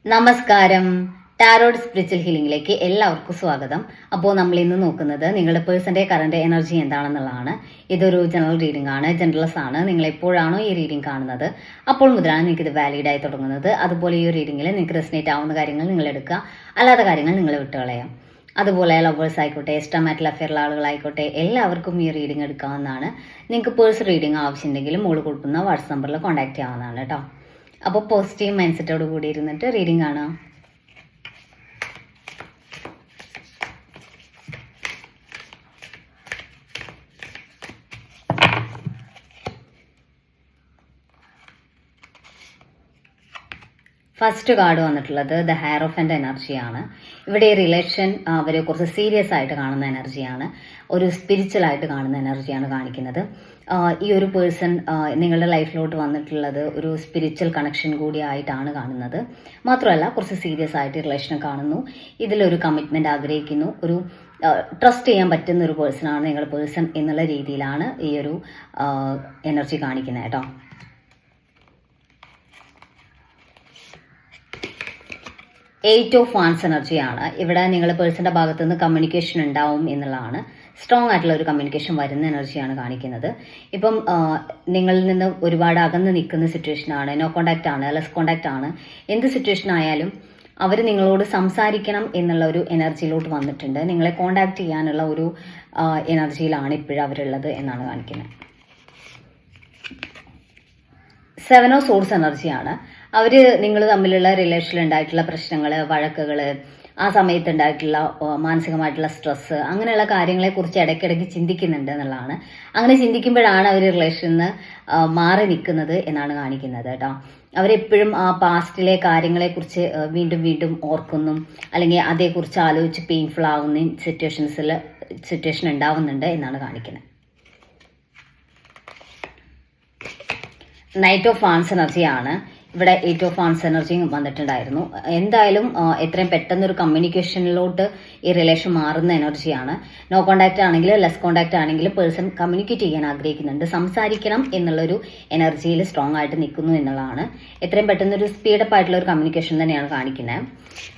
നമസ്കാരം. Tarot spiritual ഹീലിംഗിലേക്ക് എല്ലാവർക്കും സ്വാഗതം. അപ്പോൾ നമ്മൾ ഇന്ന് നോക്കുന്നത് നിങ്ങളുടെ പേഴ്സന്റെ കറന്റ് എനർജി എന്താണെന്നുള്ളതാണ്. ഇതൊരു ജനറൽ റീഡിംഗ് ആണ്, ജനറൽസ് ആണ്. നിങ്ങൾ എപ്പോഴാണോ ഈ റീഡിംഗ് കാണുന്നത് അപ്പോൾ മുതലാണ് നിങ്ങൾക്ക് ഇത് വാലിഡ് ആയി തുടങ്ങുന്നത്. അതുപോലെ ഈ റീഡിംഗിൽ നിങ്ങൾക്ക് റെസിനേറ്റ് ആവുന്ന കാര്യങ്ങൾ നിങ്ങൾ എടുക്കുക, അല്ലാത്ത കാര്യങ്ങൾ നിങ്ങൾ വിട്ടുകളയാം. അതുപോലെ ലവേഴ്സ് ആയിക്കോട്ടെ, എസ്റ്റമാറ്റിൽ അഫെയറുള്ള ആളുകളായിക്കോട്ടെ, എല്ലാവർക്കും ഈ റീഡിംഗ് എടുക്കാവുന്നതാണ്. നിങ്ങൾക്ക് പേഴ്സണൽ റീഡിംഗ് ആവശ്യമുണ്ടെങ്കിൽ മുകളിൽ കൊടുക്കുന്ന വാട്സ്ആപ്പ് നമ്പറിൽ കോൺടാക്ട് ചെയ്യാവുന്നതാണ് കേട്ടോ. അപ്പോൾ പോസിറ്റീവ് മൈൻഡ് സെറ്റോട് കൂടി ഇരുന്നിട്ട് റീഡിംഗ് കാണാം. ഫസ്റ്റ് കാർഡ് വന്നിട്ടുള്ളത് ദ ഹെയർ ഓഫ് എൻ്റെ എനർജിയാണ്. ഇവിടെ ഈ റിലേഷൻ അവർ കുറച്ച് സീരിയസ് ആയിട്ട് കാണുന്ന എനർജിയാണ്, ഒരു സ്പിരിച്വൽ ആയിട്ട് കാണുന്ന എനർജിയാണ് കാണിക്കുന്നത്. ഈ ഒരു പേഴ്സൺ നിങ്ങളുടെ ലൈഫിലോട്ട് വന്നിട്ടുള്ളത് ഒരു സ്പിരിച്വൽ കണക്ഷൻ കൂടി ആയിട്ടാണ് കാണുന്നത്. മാത്രമല്ല കുറച്ച് സീരിയസ് ആയിട്ട് റിലേഷൻ കാണുന്നു. ഇതിലൊരു കമ്മിറ്റ്മെൻറ്റ് ആഗ്രഹിക്കുന്നു, ഒരു ട്രസ്റ്റ് ചെയ്യാൻ പറ്റുന്ന ഒരു പേഴ്സണാണ് നിങ്ങളുടെ പേഴ്സൺ എന്നുള്ള രീതിയിലാണ് ഈ ഒരു എനർജി കാണിക്കുന്നത് കേട്ടോ. എയ്റ്റ് ഓഫ് വാൻസ് എനർജിയാണ്. ഇവിടെ നിങ്ങളുടെ പേഴ്സന്റെ ഭാഗത്തു നിന്ന് കമ്മ്യൂണിക്കേഷൻ ഉണ്ടാവും എന്നുള്ളതാണ്. സ്ട്രോങ് ആയിട്ടുള്ള ഒരു കമ്മ്യൂണിക്കേഷൻ വരുന്ന എനർജിയാണ് കാണിക്കുന്നത്. ഇപ്പം നിങ്ങളിൽ നിന്ന് ഒരുപാട് അകന്ന് നിൽക്കുന്ന സിറ്റുവേഷൻ ആണ്, നോ കോണ്ടാക്ട് ആണ്, ലെസ് കോണ്ടാക്ട് ആണ്, എന്ത് സിറ്റുവേഷൻ ആയാലും അവർ നിങ്ങളോട് സംസാരിക്കണം എന്നുള്ള ഒരു എനർജിയിലോട്ട് വന്നിട്ടുണ്ട്. നിങ്ങളെ കോണ്ടാക്ട് ചെയ്യാനുള്ള ഒരു എനർജിയിലാണ് ഇപ്പോഴും അവരുള്ളത് എന്നാണ് കാണിക്കുന്നത്. സെവൻ ഓഫ് സോഴ്സ് എനർജിയാണ്. അവർ നിങ്ങൾ തമ്മിലുള്ള റിലേഷനിൽ ഉണ്ടായിട്ടുള്ള പ്രശ്നങ്ങൾ, വഴക്കുകൾ, ആ സമയത്ത് ഉണ്ടായിട്ടുള്ള മാനസികമായിട്ടുള്ള സ്ട്രെസ്, അങ്ങനെയുള്ള കാര്യങ്ങളെക്കുറിച്ച് ഇടയ്ക്കിടയ്ക്ക് ചിന്തിക്കുന്നുണ്ട് എന്നുള്ളതാണ്. അങ്ങനെ ചിന്തിക്കുമ്പോഴാണ് അവർ റിലേഷനിൽ നിന്ന് മാറി നിൽക്കുന്നത് എന്നാണ് കാണിക്കുന്നത് കേട്ടോ. അവരെപ്പോഴും ആ പാസ്റ്റിലെ കാര്യങ്ങളെക്കുറിച്ച് വീണ്ടും വീണ്ടും ഓർക്കുന്നു, അല്ലെങ്കിൽ അതേക്കുറിച്ച് ആലോചിച്ച് പെയിൻഫുൾ ആവുന്ന സിറ്റുവേഷൻ ഉണ്ടാവുന്നുണ്ട് എന്നാണ് കാണിക്കുന്നത്. നൈറ്റ് ഓഫ് വാൻസ് എനർജിയാണ്. ഇവിടെ എയ്റ്റ് ഓഫ് വാൻസ് എനർജിയും വന്നിട്ടുണ്ടായിരുന്നു. എന്തായാലും എത്രയും പെട്ടെന്നൊരു കമ്മ്യൂണിക്കേഷനിലോട്ട് ഈ റിലേഷൻ മാറുന്ന എനർജിയാണ്. നോ കോണ്ടാക്ട് ആണെങ്കിലും ലെസ് കോണ്ടാക്ട് ആണെങ്കിലും പേഴ്സൺ കമ്മ്യൂണിക്കേറ്റ് ചെയ്യാൻ ആഗ്രഹിക്കുന്നുണ്ട്, സംസാരിക്കണം എന്നുള്ളൊരു എനർജിയിൽ സ്ട്രോങ് ആയിട്ട് നിൽക്കുന്നു എന്നുള്ളതാണ്. എത്രയും പെട്ടെന്നൊരു സ്പീഡപ്പ് ആയിട്ടുള്ള ഒരു കമ്മ്യൂണിക്കേഷൻ തന്നെയാണ് കാണിക്കുന്നത്.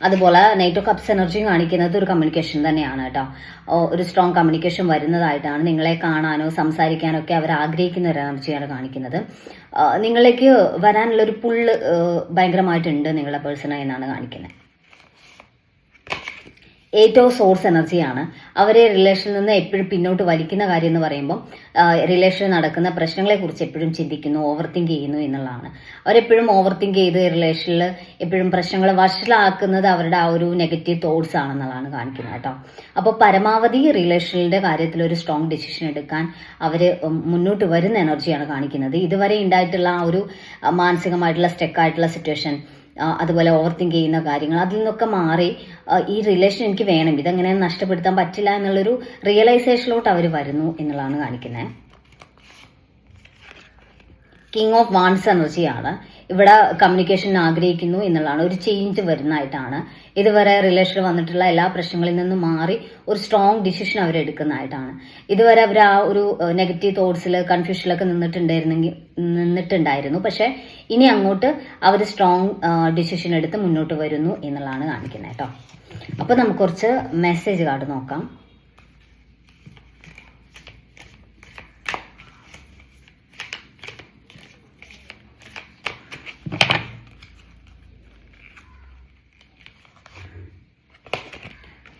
അതുപോലെ നൈറ്റ് ഓഫ് കപ്സ് എനർജിയും കാണിക്കുന്നത് ഒരു കമ്മ്യൂണിക്കേഷൻ തന്നെയാണ് കേട്ടോ. ഒരു സ്ട്രോങ് കമ്മ്യൂണിക്കേഷൻ വരുന്നതായിട്ടാണ്. നിങ്ങളെ കാണാനോ സംസാരിക്കാനോ ഒക്കെ അവർ ആഗ്രഹിക്കുന്ന ഒരു എനർജിയാണ് കാണിക്കുന്നത്. നിങ്ങളിലേക്ക് വരാനുള്ളൊരു പുള്ള് ഭയങ്കരമായിട്ടുണ്ട് നിങ്ങളുടെ പേഴ്സണ എന്നാണ് കാണിക്കുന്നത്. എയ്റ്റ് ഓഫ് സോഴ്സ് എനർജിയാണ്. അവരെ റിലേഷനിൽ നിന്ന് എപ്പോഴും പിന്നോട്ട് വലിക്കുന്ന കാര്യം എന്ന് പറയുമ്പം റിലേഷനിൽ നടക്കുന്ന പ്രശ്നങ്ങളെക്കുറിച്ച് എപ്പോഴും ചിന്തിക്കുന്നു, ഓവർ തിങ്ക് ചെയ്യുന്നു എന്നുള്ളതാണ്. അവരെപ്പോഴും ഓവർ തിങ്ക് ചെയ്ത് റിലേഷനിൽ എപ്പോഴും പ്രശ്നങ്ങൾ വഷളാക്കുന്നത് അവരുടെ ആ ഒരു നെഗറ്റീവ് തോട്ട്സ് ആണെന്നുള്ളതാണ് കാണിക്കുന്നത് കേട്ടോ. അപ്പോൾ പരമാവധി റിലേഷനിൻ്റെ കാര്യത്തിൽ ഒരു സ്ട്രോങ് ഡിസിഷൻ എടുക്കാൻ അവർ മുന്നോട്ട് വരുന്ന എനർജിയാണ് കാണിക്കുന്നത്. ഇതുവരെ ഉണ്ടായിട്ടുള്ള ആ ഒരു മാനസികമായിട്ടുള്ള സ്റ്റക്കായിട്ടുള്ള സിറ്റുവേഷൻ, അതുപോലെ ഓവർ തിങ്ക് ചെയ്യുന്ന കാര്യങ്ങൾ, അതിൽ നിന്നൊക്കെ മാറി ഈ റിലേഷൻ എനിക്ക് വേണം, ഇതെങ്ങനെ നഷ്ടപ്പെടുത്താൻ പറ്റില്ല എന്നുള്ളൊരു റിയലൈസേഷനിലോട്ട് അവർ വരുന്നു എന്നുള്ളതാണ് കാണിക്കുന്നത്. കിങ് ഓഫ് വാൻസ് എനർജിയാണ്. ഇവിടെ കമ്മ്യൂണിക്കേഷൻ ആഗ്രഹിക്കുന്നു എന്നുള്ളതാണ്, ഒരു ചേഞ്ച് വരുന്നതായിട്ടാണ്. ഇതുവരെ റിലേഷനിൽ വന്നിട്ടുള്ള എല്ലാ പ്രശ്നങ്ങളിൽ നിന്നും മാറി ഒരു സ്ട്രോങ് ഡിസിഷൻ അവരെടുക്കുന്നതായിട്ടാണ്. ഇതുവരെ അവർ ആ ഒരു നെഗറ്റീവ് തോട്ട്സിൽ കൺഫ്യൂഷനിലൊക്കെ നിന്നിട്ടുണ്ടായിരുന്നു. പക്ഷെ ഇനി അങ്ങോട്ട് അവർ സ്ട്രോങ് ഡിസിഷൻ എടുത്ത് മുന്നോട്ട് വരുന്നു എന്നുള്ളതാണ് കാണിക്കുന്നത് കേട്ടോ. അപ്പോൾ നമുക്ക് കുറച്ച് മെസ്സേജ് കാർഡ് നോക്കാം.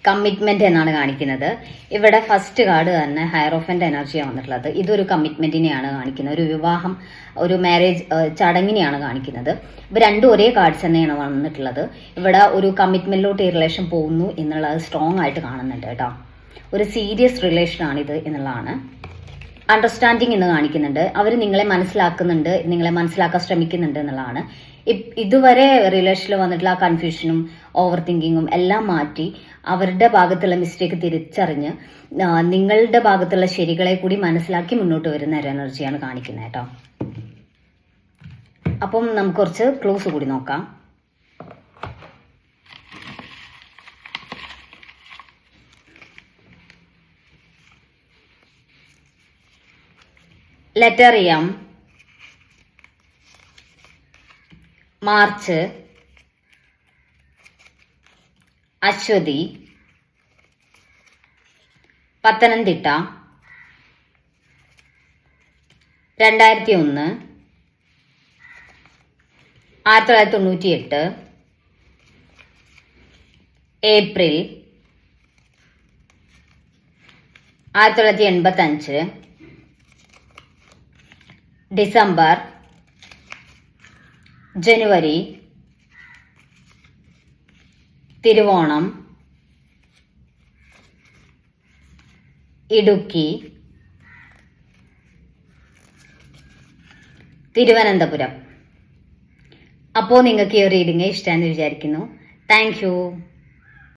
കമ്മിറ്റ്മെന്റ് എന്നാണ് കാണിക്കുന്നത്. ഇവിടെ ഫസ്റ്റ് കാർഡ് തന്നെ ഹയർ ഓഫ് എൻ്റെ എനർജിയാണ് വന്നിട്ടുള്ളത്. ഇതൊരു കമ്മിറ്റ്മെന്റിനെയാണ് കാണിക്കുന്നത്, ഒരു വിവാഹം, ഒരു മാരേജ് ചടങ്ങിനെയാണ് കാണിക്കുന്നത്. ഇവ രണ്ടും ഒരേ കാർഡ്സ് തന്നെയാണ് വന്നിട്ടുള്ളത്. ഇവിടെ ഒരു കമ്മിറ്റ്മെന്റിലോട്ട് ഈ റിലേഷൻ പോകുന്നു എന്നുള്ളത് സ്ട്രോങ് ആയിട്ട് കാണുന്നുണ്ട് കേട്ടോ. ഒരു സീരിയസ് റിലേഷൻ ആണിത് എന്നുള്ളതാണ്. അണ്ടർസ്റ്റാൻഡിങ് എന്ന് കാണിക്കുന്നുണ്ട്. അവർ നിങ്ങളെ മനസ്സിലാക്കുന്നുണ്ട്, നിങ്ങളെ മനസ്സിലാക്കാൻ ശ്രമിക്കുന്നുണ്ട് എന്നുള്ളതാണ്. ഇതുവരെ റിലേഷനിൽ വന്നിട്ടുള്ള ആ കൺഫ്യൂഷനും ഓവർ തിങ്കിങ്ങും എല്ലാം മാറ്റി അവരുടെ ഭാഗത്തുള്ള മിസ്റ്റേക്ക് തിരിച്ചറിഞ്ഞ് നിങ്ങളുടെ ഭാഗത്തുള്ള ശരികളെ കൂടി മനസ്സിലാക്കി മുന്നോട്ട് വരുന്ന ഒരു എനർജിയാണ് കാണിക്കുന്നത് കേട്ടോ. അപ്പം നമുക്ക് കുറച്ച് ക്ലൂസ് കൂടി നോക്കാം. Letter M, March, Ashwathi, Pathanamthitta, 2001, 1998, April, 1985, December, ജനുവരി, തിരുവോണം, ഇടുക്കി, തിരുവനന്തപുരം. അപ്പോൾ നിങ്ങൾക്ക് ഈ റീഡിങ് ഇഷ്ടമാണെന്ന് വിചാരിക്കുന്നു. Thank U.